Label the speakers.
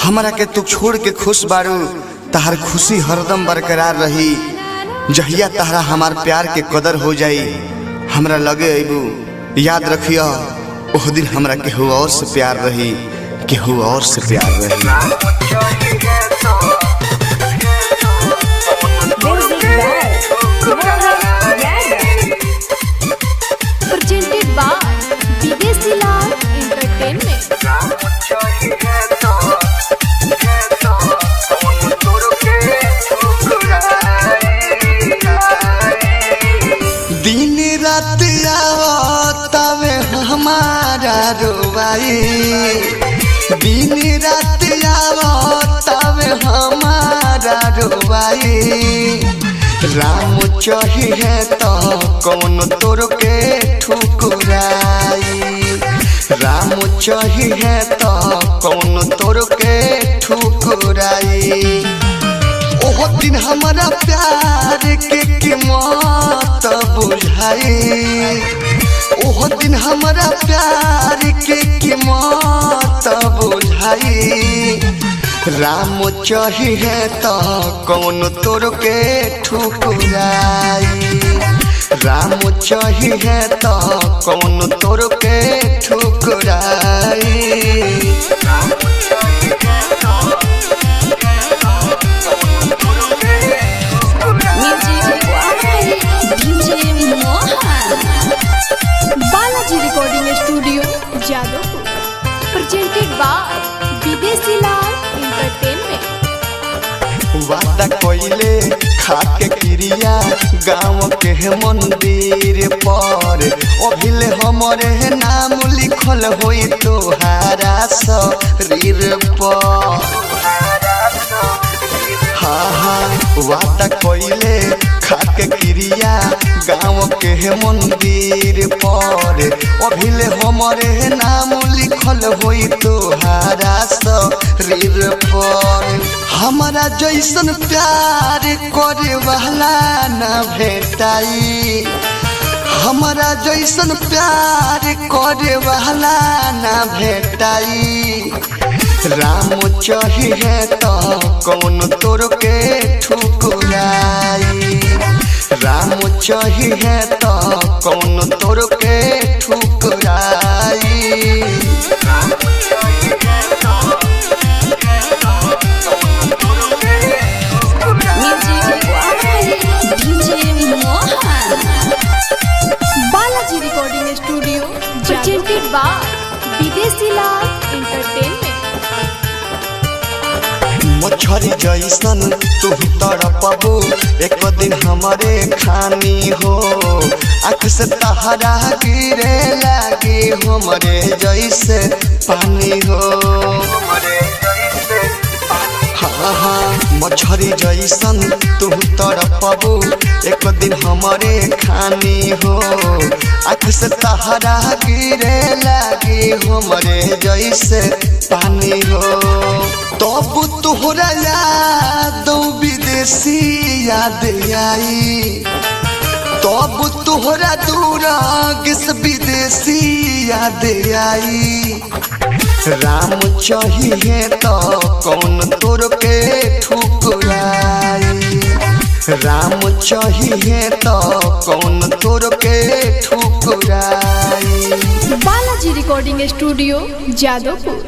Speaker 1: हमरा के तू छोड़ के खुश बारू, तहार खुशी हरदम बरकरार रही। जहिया तहरा हमार प्यार के कदर हो जाई, हमरा लगे अबू। याद रखिया ओह दिन हमरा केहू और से प्यार रही, केहू और से प्यार रही।
Speaker 2: Presented by विदेशी लाल एंटरटेनमेंट।
Speaker 1: दिन रात आवतावे हमारा रोवाई, दिन रात आवतावे हमारा रोवाई। राम चाहिए तो कौन तोर के ठुकराई, राम चाहिए तो कौन तोर के ठुकराई। ओह दिन हमारा प्यार के कीमत बुझाई, ओह दिन हमारा प्यार के कीमत बुझाई। राम चाहिए तो कौन तोर के ठुकराई, राम चाहिए तो कौन तोर के ठुकराई।
Speaker 2: Balaji recording studio Jadavpur. Presented by Videshi Lal entertainment.
Speaker 1: वादा कोइले खाके क्रिया गाँव के मंदिर पर, अभिले हमरे नाम लिखल होई तोहारा शरीर पर। वादा कोइले खाके क्रिया गाँव के मंदिर पर, अभिले हमरे नाम लिखल होई तोहारा शरीर पर। हमारा जैसन प्यार करे वाला न भेटाई, हमारा जैसन प्यार करे वाला न भेटाई। राम चाहिए तो कौन तोर के ठुकराई, राम चाहिए तो कौन तोर के ठुकराई।
Speaker 2: Balaji recording studio presented by Videshi Lal entertainment.
Speaker 1: मछरी जैसन तू तड़पबू, एक दिन हमारे खानी हो। आँख से तहरा गिरे लागी हमरे जैसे पानी हो। मछरी जैसन तू तड़पबू, एक दिन हमारे खानी हो। आँख से तहरा गिरे लागी हमरे जैसे पानी हो। तब तोहरा याद विदेशी याद आई, तब तोहरा दूरागिस विदेशी याद आई। राम चाहिए तो कौन तोर के ठुकराई, राम चाहिए तो कौन तोर के ठुकराई।
Speaker 2: Balaji recording studio Jadavpur.